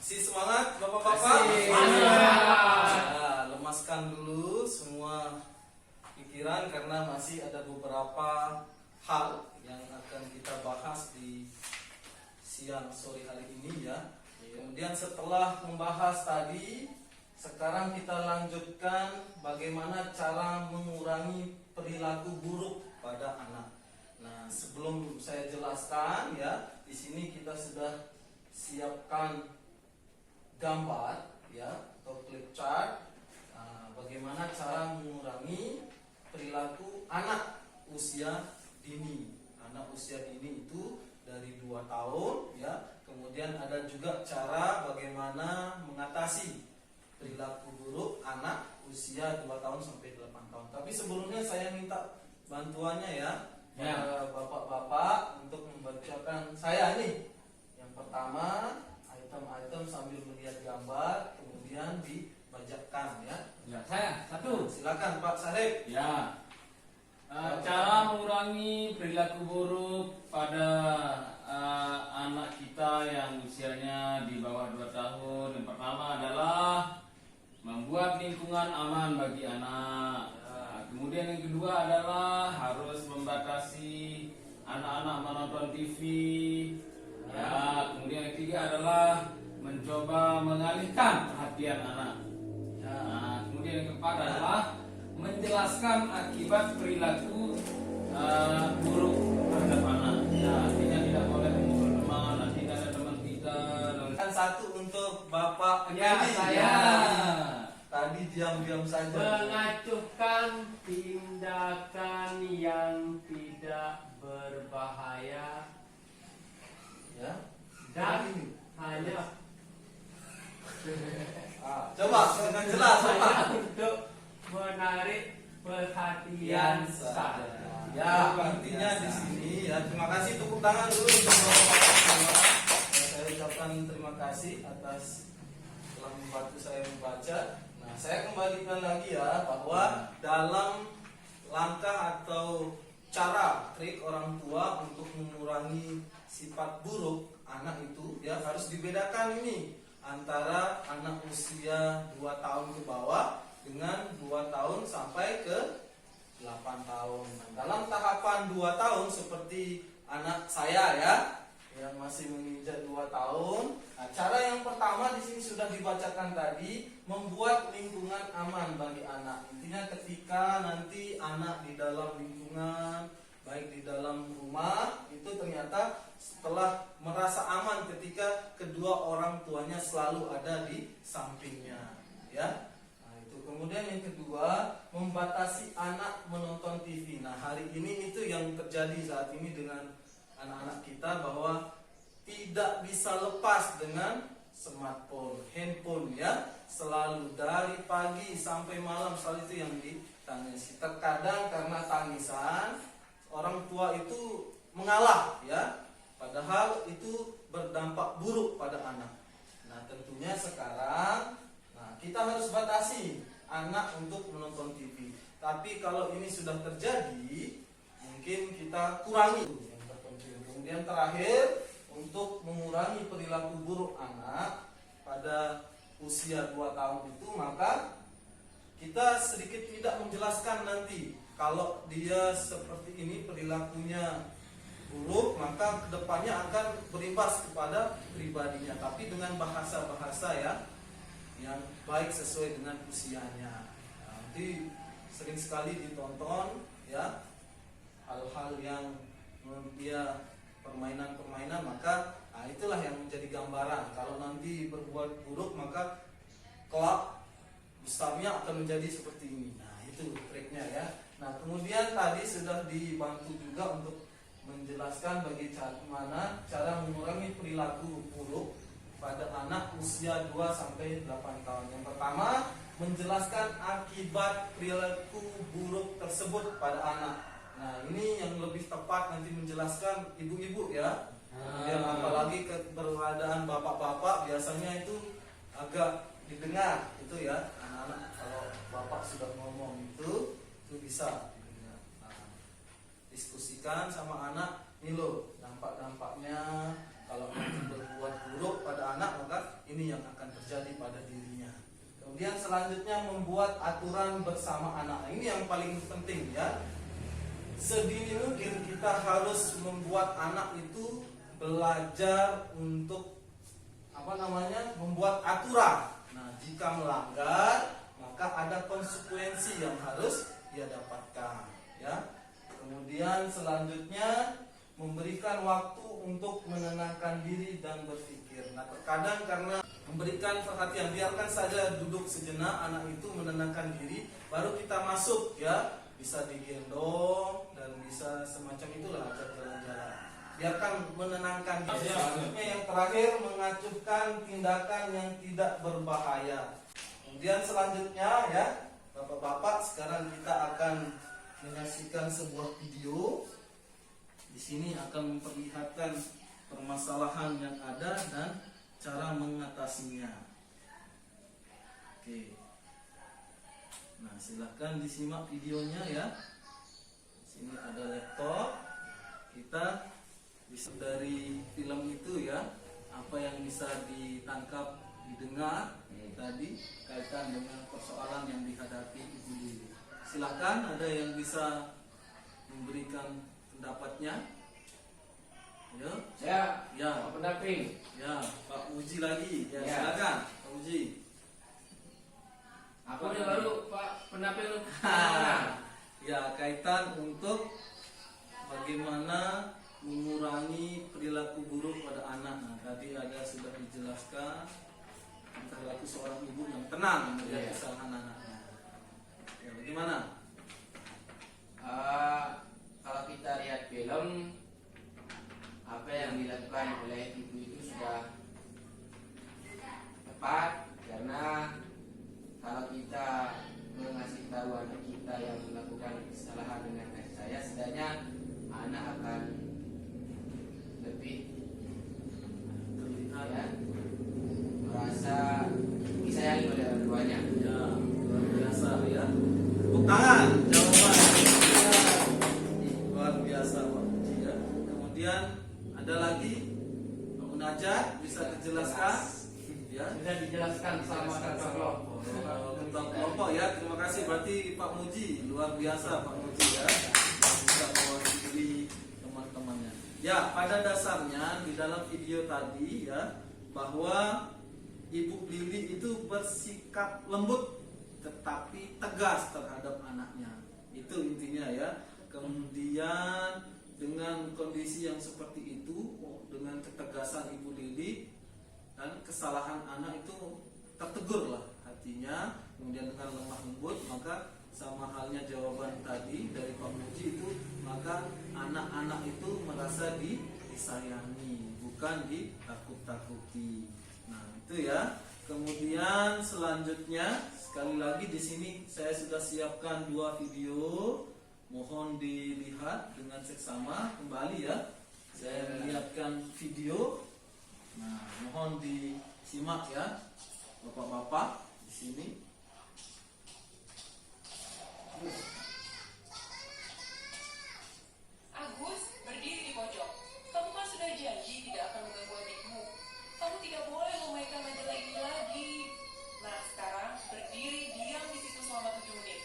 Masih semangat Bapak-bapak? Nah, lemaskan dulu semua pikiran karena masih ada beberapa hal yang akan kita bahas di siang sore hari ini ya. Kemudian setelah membahas tadi, sekarang kita lanjutkan bagaimana cara mengurangi perilaku buruk pada anak. Nah, sebelum saya jelaskan ya, di sini kita sudah siapkan gambar ya atau flip chart. Nah, bagaimana cara mengurangi perilaku anak usia dini. Anak usia dini itu dari 2 tahun ya. Kemudian ada juga cara bagaimana mengatasi perilaku buruk anak usia 2 tahun sampai 8 tahun. Tapi sebelumnya saya minta bantuannya ya, bapak-bapak untuk membacakan saya nih. Yang pertama, item-item sambil melihat gambar, kemudian dibacakan ya. Ya, saya satu. Silakan Pak Sarip. Ya. Cara mengurangi perilaku buruk pada anak kita yang usianya di bawah 2 tahun. Yang pertama adalah membuat lingkungan aman bagi anak. Kemudian yang kedua adalah harus membatasi anak-anak menonton TV. Ya, kemudian yang ketiga adalah mencoba mengalihkan perhatian anak. Ya, kemudian yang keempat adalah menjelaskan akibat perilaku buruk terhadap anak. Ya, artinya tidak boleh mengumpul teman, nanti ada teman kita. Dan satu untuk Bapak Ya, Effendi. saya. Tadi diam-diam saja. Mengacuhkan tindakan yang tidak berbahaya Ya. dan Ini. hanya Coba dengan jelas Pak. hanya untuk menarik perhatian saja. Ya, intinya di sini ya. Terima kasih, tepuk tangan dulu untuk Bapak-bapak semua. Saya ucapkan terima kasih atas telah membantu saya membaca. Nah, saya kembalikan lagi ya bahwa dalam langkah atau cara trik orang tua untuk mengurangi sifat buruk anak itu ya harus dibedakan ini antara anak usia 2 tahun ke bawah dengan 2 tahun sampai ke 8 tahun. Nah, dalam tahapan 2 tahun seperti anak saya ya yang masih menginjak 2 tahun. Nah, cara yang pertama di sini sudah dibacakan tadi, membuat lingkungan aman bagi anak. Intinya ketika nanti anak di dalam lingkungan, baik di dalam rumah, itu ternyata setelah merasa aman ketika kedua orang tuanya selalu ada di sampingnya, ya. Nah, itu. Kemudian yang kedua, membatasi anak menonton TV. Nah, hari ini itu yang terjadi saat ini dengan anak-anak kita bahwa tidak bisa lepas dengan smartphone, handphone ya. Selalu dari pagi sampai malam selalu itu yang ditangisi. Terkadang karena tangisan orang tua itu mengalah ya, padahal itu berdampak buruk pada anak. Nah, tentunya sekarang kita harus batasi anak untuk menonton TV. Tapi kalau ini sudah terjadi, mungkin kita kurangi yang terpenting. Kemudian terakhir, untuk mengurangi perilaku buruk anak pada usia 2 tahun itu, maka kita sedikit tidak menjelaskan nanti kalau dia seperti ini perilakunya buruk, maka kedepannya akan berimbas kepada pribadinya, tapi dengan bahasa-bahasa ya yang baik sesuai dengan usianya. Nanti sering sekali ditonton ya hal-hal yang dia permainan-permainan, maka itulah yang menjadi gambaran. Kalau nanti berbuat buruk, maka kelak besarnya akan menjadi seperti ini. Nah, itu triknya ya. Nah, kemudian tadi sudah dibantu juga untuk menjelaskan bagaimana cara mengurangi perilaku buruk pada anak usia 2 sampai 8 tahun. Yang pertama, menjelaskan akibat perilaku buruk tersebut pada anak. Nah, ini yang lebih tepat nanti menjelaskan ibu-ibu ya. Kemudian apalagi keberadaan bapak-bapak biasanya itu agak didengar itu ya. Anak-anak kalau bapak sudah ngomong itu bisa didengar. Nah, diskusikan sama anak, ini loh dampak-dampaknya kalau nanti berbuat buruk pada anak, maka ini ini yang akan terjadi pada dirinya. Kemudian selanjutnya membuat aturan bersama anak. Ini yang paling penting ya. Sedini mungkin kita harus membuat anak itu belajar untuk membuat aturan. Nah, jika melanggar maka ada konsekuensi yang harus dia dapatkan ya. Kemudian selanjutnya memberikan waktu untuk menenangkan diri dan berpikir. Nah, terkadang karena memberikan perhatian, biarkan saja duduk sejenak anak itu menenangkan diri, baru kita masuk ya, bisa digendong dan bisa semacam itulah, ajak jalan-jalan. Biarkan menenangkan diri. Selanjutnya yang terakhir, mengacuhkan tindakan yang tidak berbahaya. Kemudian selanjutnya ya, Bapak-bapak, sekarang kita akan menyaksikan sebuah video. Di sini akan memperlihatkan permasalahan yang ada dan cara mengatasinya. Oke. Nah, silahkan disimak videonya ya. Di sini ada laptop. Kita bisa dari film itu ya, apa yang bisa ditangkap, didengar tadi kaitan dengan persoalan yang dihadapi Ibu Lili. Silahkan, ada yang bisa memberikan pendapatnya. Ya, Ya, Pak pendamping. ya, Pak Uji lagi. Ya, Ya. silakan, Pak Uji. Aku yang baru Pak pendamping. Ya, kaitan untuk bagaimana mengurangi perilaku buruk pada anak. Nah, tadi ada sudah dijelaskan perilaku seorang ibu yang tenang melihat kesalahan anaknya. Ya, bagaimana? Kalau kita lihat film, apa yang dilakukan oleh ibu itu sudah tepat, karena kalau kita mengasih tahu anak kita yang melakukan kesalahan dengan kasih sayang, setidaknya anak akan lebih Terlihat ya, merasa disayangi oleh orang tuanya. ya, luar biasa ya. Tepuk tangan, jawaban. Ya, luar biasa Pak Uji ya. Kemudian ada lagi Pak Munajat, bisa dijelaskan? Ya. Sudah dijelaskan sama kakak kelompok. Ketua kelompok ya, terima kasih. Berarti Pak Muji luar biasa, Pak Muji ya, bisa mewakili teman-temannya. Ya, pada dasarnya di dalam video tadi ya, bahwa Ibu Lili itu bersikap lembut tetapi tegas terhadap anaknya. Itu intinya ya. Kemudian dengan kondisi yang seperti itu, dengan ketegasan Ibu Lili dan kesalahan anak itu tertegur lah hatinya, kemudian dengan lemah lembut, maka sama halnya jawaban tadi dari Pak Muji itu, maka anak-anak itu merasa disayangi, bukan ditakut-takuti. Nah, itu ya. Kemudian selanjutnya, sekali lagi di sini saya sudah siapkan 2 video, mohon dilihat dengan seksama kembali ya. Saya melihatkan video. Nah, mohon disimak ya, Bapak-bapak di sini. Agus berdiri di pojok. Kamu kan sudah janji tidak akan mengganggu adikmu. Kamu tidak boleh memainkan majalah ini lagi. Nah, sekarang berdiri diam di situ selama 7 menit.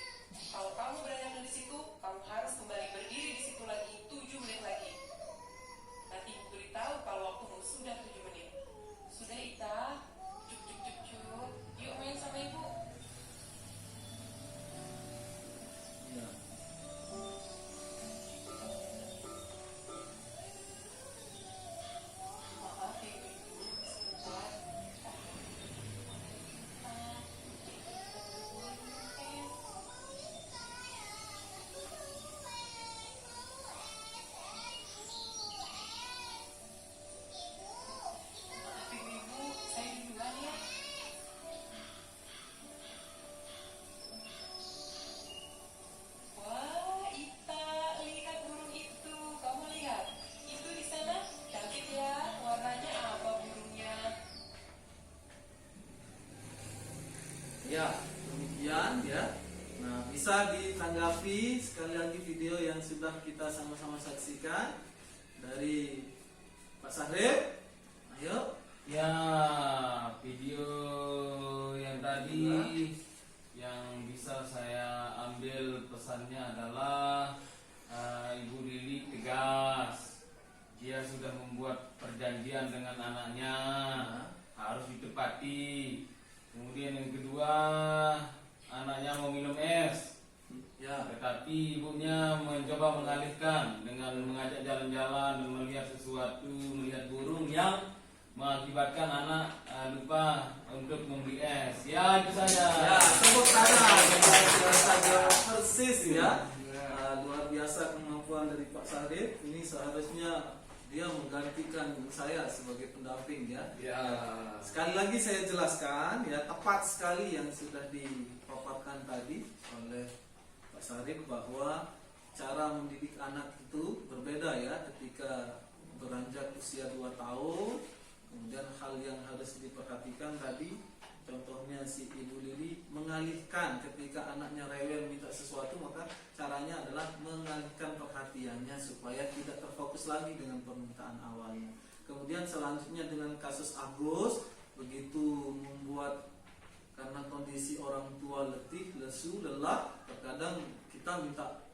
Kalau kamu berada di situ, kamu harus kembali berdiri di situ lagi 7 menit lagi. Nanti ibu beritahu kalau waktumu sudah 7 menit. Sudah, Ita? Cuk. Yuk main sama ibu. Ya. Maaf ya ibu, sebentar. Maaf ibu, saya duluan ya. Wah, Ita, lihat burung itu. Kamu lihat, itu di sana cantik ya, warnanya apa burungnya? Ya, demikian ya. Nah, bisa ditanggapi sekali lagi video yang sudah kita sama-sama saksikan dari Pak Sahril. Ayo, Ya, video yang tadi yang bisa saya ambil pesannya adalah Ibu Lili tegas. Dia sudah membuat perjanjian dengan anaknya, harus ditepati. Kemudian yang kedua, anaknya mau minum es, tetapi ibunya mencoba mengalihkan dengan mengajak jalan-jalan dan melihat sesuatu, melihat burung yang mengakibatkan anak lupa untuk membeli es. Ya, itu saja. Ya, tepuk tangan saja persis ya. Luar biasa kemampuan dari Pak Sarif. Ini seharusnya dia menggantikan saya sebagai pendamping ya. Ya. Sekali lagi saya jelaskan ya, tepat sekali yang sudah dipaparkan tadi oleh Pak Sarif bahwa cara mendidik anak itu berbeda ya ketika beranjak usia 2 tahun. Kemudian hal yang harus diperhatikan tadi, contohnya si Ibu Lili mengalihkan ketika anaknya rewel minta sesuatu, maka caranya adalah mengalihkan perhatiannya supaya tidak terfokus lagi dengan permintaan awalnya. Kemudian selanjutnya dengan kasus Agus, begitu membuat karena kondisi orang tua letih, lesu, lelah, terkadang kita minta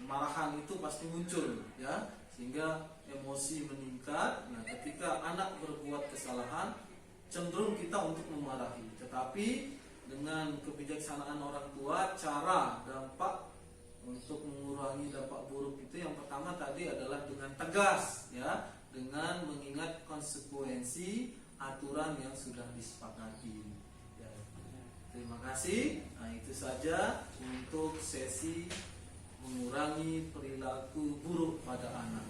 marahan itu pasti muncul ya, sehingga emosi meningkat. Nah, ketika anak berbuat kesalahan, cenderung kita untuk memarahi. Tetapi dengan kebijaksanaan orang tua, cara dampak untuk mengurangi dampak buruk itu yang pertama tadi adalah dengan tegas ya, dengan mengingat konsekuensi aturan yang sudah disepakati. Ya. Terima kasih. Nah, itu saja untuk sesi mengurangi perilaku buruk pada anak.